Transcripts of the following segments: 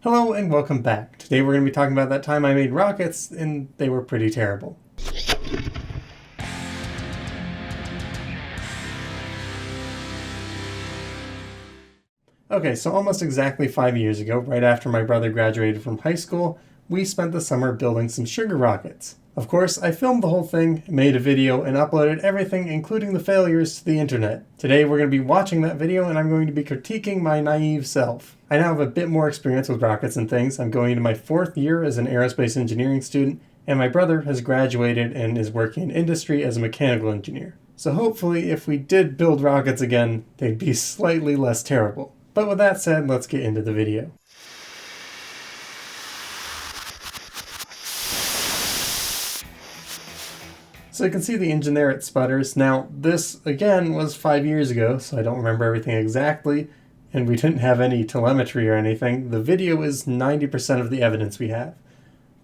Hello and welcome back. Today we're going to be talking about that time I made rockets and they were pretty terrible. Okay, so almost exactly 5 years ago, right after my brother graduated from high school, we spent the summer building some sugar rockets. Of course, I filmed the whole thing, made a video, and uploaded everything, including the failures, to the internet. Today we're going to be watching that video and I'm going to be critiquing my naive self. I now have a bit more experience with rockets and things. I'm going into my 4th year as an aerospace engineering student, and my brother has graduated and is working in industry as a mechanical engineer. So hopefully, if we did build rockets again, they'd be slightly less terrible. But with that said, let's get into the video. So you can see the engine there, it sputters. Now this again was 5 years ago, so I don't remember everything exactly, and we didn't have any telemetry or anything. The video is 90% of the evidence we have.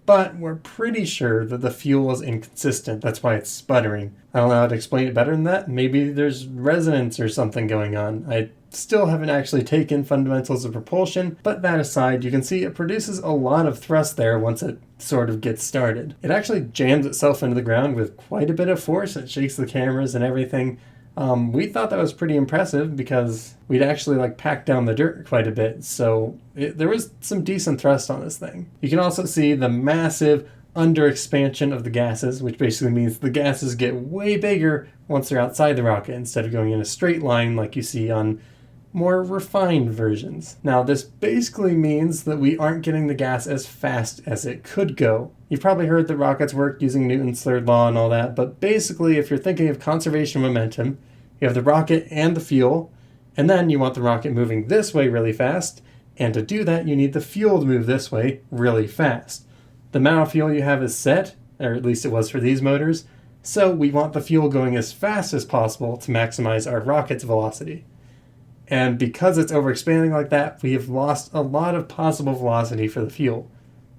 But we're pretty sure that the fuel is inconsistent, that's why it's sputtering. I don't know how to explain it better than that. Maybe there's resonance or something going on. I still haven't actually taken fundamentals of propulsion, but that aside, you can see it produces a lot of thrust there once it sort of gets started. It actually jams itself into the ground with quite a bit of force. It shakes the cameras and everything. We thought that was pretty impressive because we'd actually packed down the dirt quite a bit, so there was some decent thrust on this thing. You can also see the massive under expansion of the gases, which basically means the gases get way bigger once they're outside the rocket instead of going in a straight line like you see on more refined versions. Now this basically means that we aren't getting the gas as fast as it could go. You've probably heard that rockets work using Newton's third law and all that, but basically if you're thinking of conservation of momentum, you have the rocket and the fuel, and then you want the rocket moving this way really fast, and to do that you need the fuel to move this way really fast. The amount of fuel you have is set, or at least it was for these motors, so we want the fuel going as fast as possible to maximize our rocket's velocity. And because it's overexpanding like that, we have lost a lot of possible velocity for the fuel,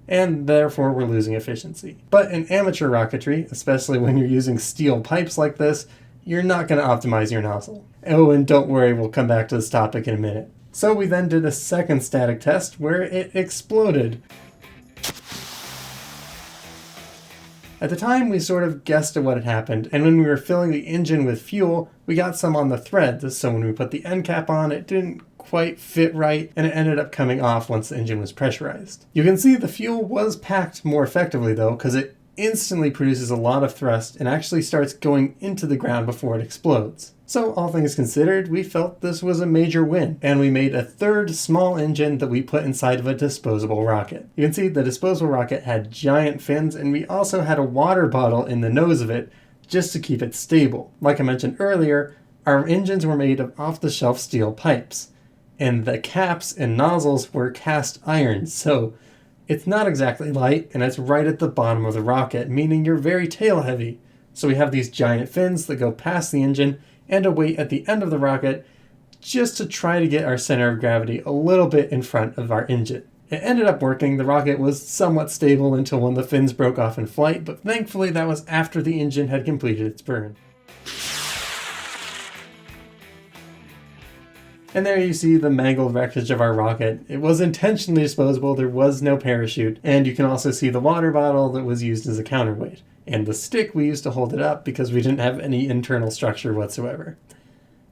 and therefore we're losing efficiency. But in amateur rocketry, especially when you're using steel pipes like this, you're not going to optimize your nozzle. Oh, and don't worry, we'll come back to this topic in a minute. So we then did a second static test where it exploded. At the time, we sort of guessed at what had happened, and when we were filling the engine with fuel, we got some on the threads, so when we put the end cap on, it didn't quite fit right, and it ended up coming off once the engine was pressurized. You can see the fuel was packed more effectively though, because it instantly produces a lot of thrust and actually starts going into the ground before it explodes. So all things considered, we felt this was a major win, and we made a third small engine that we put inside of a disposable rocket. You can see the disposable rocket had giant fins, and we also had a water bottle in the nose of it just to keep it stable. Like I mentioned earlier, our engines were made of off-the-shelf steel pipes, and the caps and nozzles were cast iron, so it's not exactly light, and it's right at the bottom of the rocket, meaning you're very tail heavy. So we have these giant fins that go past the engine and a weight at the end of the rocket just to try to get our center of gravity a little bit in front of our engine. It ended up working. The rocket was somewhat stable until one of the fins broke off in flight, but thankfully that was after the engine had completed its burn. And there you see the mangled wreckage of our rocket. It was intentionally disposable, there was no parachute, and you can also see the water bottle that was used as a counterweight, and the stick we used to hold it up because we didn't have any internal structure whatsoever.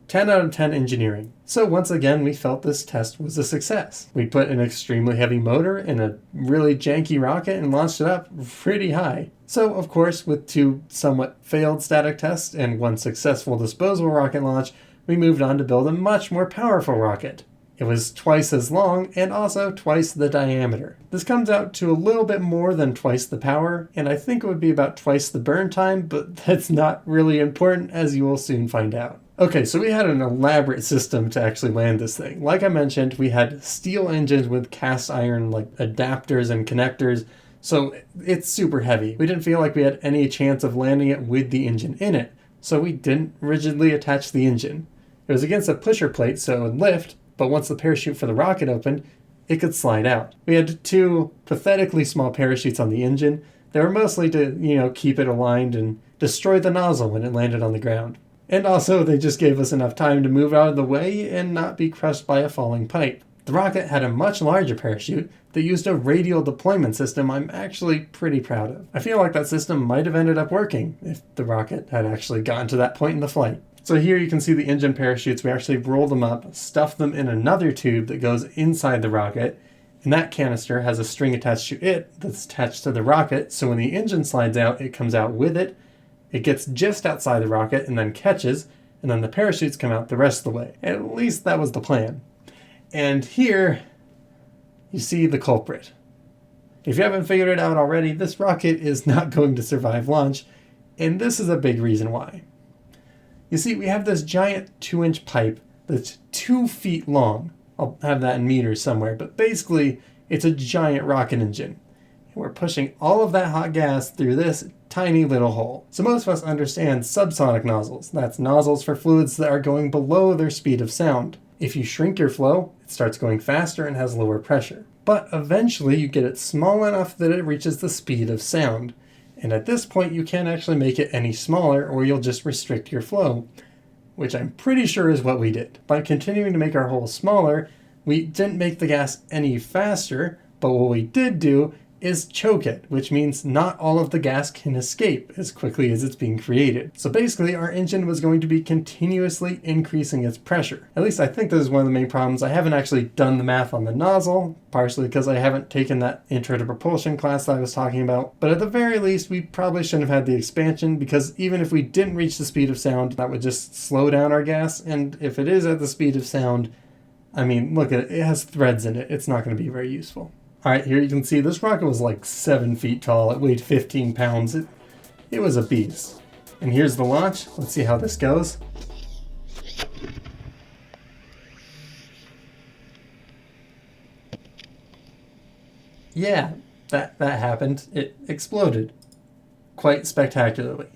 10 out of 10 engineering. So once again, we felt this test was a success. We put an extremely heavy motor in a really janky rocket and launched it up pretty high. So of course, with 2 somewhat failed static tests and 1 successful disposable rocket launch, we moved on to build a much more powerful rocket. It was twice as long and also twice the diameter. This comes out to a little bit more than twice the power, and I think it would be about twice the burn time, but that's not really important, as you will soon find out. Okay, so we had an elaborate system to actually land this thing. Like I mentioned, we had steel engines with cast iron adapters and connectors, so it's super heavy. We didn't feel like we had any chance of landing it with the engine in it, so we didn't rigidly attach the engine. It was against a pusher plate, so it would lift, but once the parachute for the rocket opened, it could slide out. We had 2 pathetically small parachutes on the engine. They were mostly to, keep it aligned and destroy the nozzle when it landed on the ground. And also, they just gave us enough time to move out of the way and not be crushed by a falling pipe. The rocket had a much larger parachute that used a radial deployment system I'm actually pretty proud of. I feel like that system might have ended up working if the rocket had actually gotten to that point in the flight. So here you can see the engine parachutes. We actually rolled them up, stuffed them in another tube that goes inside the rocket, and that canister has a string attached to it that's attached to the rocket, so when the engine slides out, it comes out with it. It gets just outside the rocket and then catches, and then the parachutes come out the rest of the way. At least that was the plan. And here, you see the culprit. If you haven't figured it out already, this rocket is not going to survive launch, and this is a big reason why. You see, we have this giant 2-inch pipe that's 2 feet long. I'll have that in meters somewhere, but basically, it's a giant rocket engine. And we're pushing all of that hot gas through this tiny little hole. So most of us understand subsonic nozzles. That's nozzles for fluids that are going below their speed of sound. If you shrink your flow, it starts going faster and has lower pressure. But eventually you get it small enough that it reaches the speed of sound. And at this point you can't actually make it any smaller or you'll just restrict your flow, which I'm pretty sure is what we did. By continuing to make our hole smaller, we didn't make the gas any faster, but what we did do is choke it, which means not all of the gas can escape as quickly as it's being created. So basically our engine was going to be continuously increasing its pressure. At least I think this is one of the main problems. I haven't actually done the math on the nozzle, partially because I haven't taken that intro to propulsion class that I was talking about. But at the very least, we probably shouldn't have had the expansion, because even if we didn't reach the speed of sound, that would just slow down our gas. And if it is at the speed of sound, I mean, look at it, it has threads in it. It's not going to be very useful. Alright, here you can see this rocket was like 7 feet tall. It weighed 15 pounds. It was a beast. And here's the launch. Let's see how this goes. Yeah, that happened. It exploded. Quite spectacularly.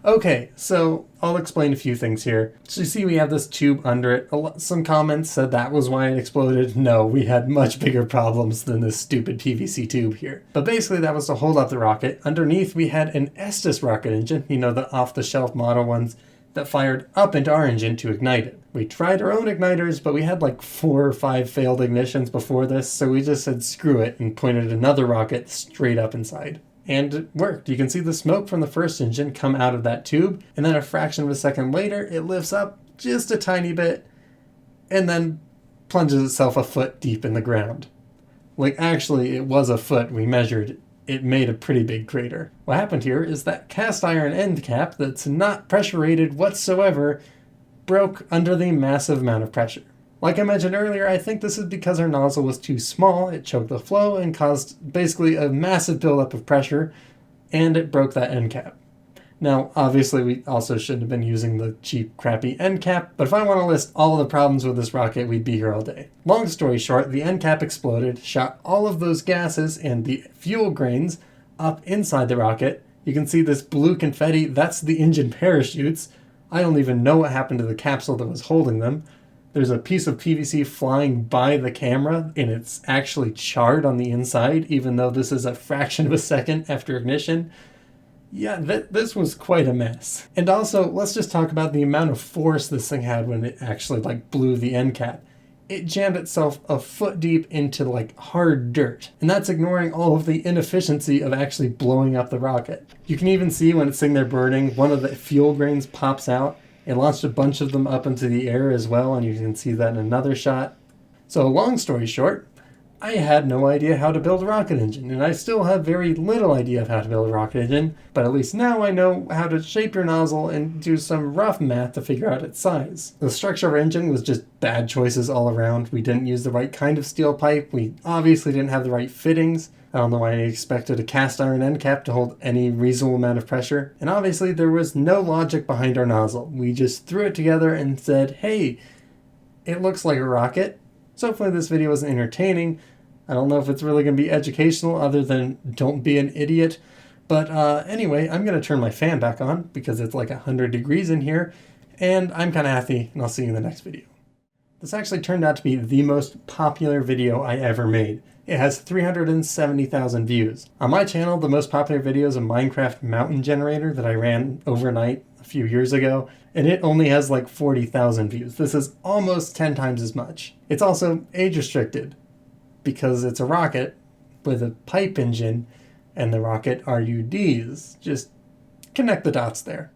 Okay, so I'll explain a few things here. So you see we have this tube under it. Some comments said that was why it exploded. No, we had much bigger problems than this stupid PVC tube here. But basically that was to hold up the rocket. Underneath we had an Estes rocket engine, you know, the off-the-shelf model ones that fired up into our engine to ignite it. We tried our own igniters, but we had like 4 or 5 failed ignitions before this, so we just said screw it and pointed another rocket straight up inside. And it worked. You can see the smoke from the first engine come out of that tube, and then a fraction of a second later, it lifts up just a tiny bit, and then plunges itself a foot deep in the ground. Like, actually, it was a foot. We measured. It made a pretty big crater. What happened here is that cast iron end cap that's not pressure rated whatsoever broke under the massive amount of pressure. Like I mentioned earlier, I think this is because our nozzle was too small. It choked the flow and caused basically a massive buildup of pressure, and it broke that end cap. Now, obviously, we also shouldn't have been using the cheap, crappy end cap, but if I want to list all of the problems with this rocket, we'd be here all day. Long story short, the end cap exploded, shot all of those gases and the fuel grains up inside the rocket. You can see this blue confetti, that's the engine parachutes. I don't even know what happened to the capsule that was holding them. There's a piece of PVC flying by the camera, and it's actually charred on the inside, even though this is a fraction of a second after ignition. Yeah, this was quite a mess. And also, let's just talk about the amount of force this thing had when it actually blew the end cap. It jammed itself a foot deep into hard dirt. And that's ignoring all of the inefficiency of actually blowing up the rocket. You can even see when it's sitting there burning, one of the fuel grains pops out. It launched a bunch of them up into the air as well, and you can see that in another shot. So long story short, I had no idea how to build a rocket engine, and I still have very little idea of how to build a rocket engine, but at least now I know how to shape your nozzle and do some rough math to figure out its size. The structure of our engine was just bad choices all around. We didn't use the right kind of steel pipe. We obviously didn't have the right fittings. I don't know why I expected a cast iron end cap to hold any reasonable amount of pressure. And obviously there was no logic behind our nozzle. We just threw it together and said, hey, it looks like a rocket. So hopefully this video was entertaining. I don't know if it's really going to be educational other than don't be an idiot. But anyway, I'm going to turn my fan back on because it's like 100 degrees in here. And I'm kind of happy, and I'll see you in the next video. This actually turned out to be the most popular video I ever made. It has 370,000 views. On my channel, the most popular video is a Minecraft mountain generator that I ran overnight a few years ago, and it only has like 40,000 views. This is almost 10 times as much. It's also age restricted because it's a rocket with a pipe engine and the rocket RUDs. Just connect the dots there.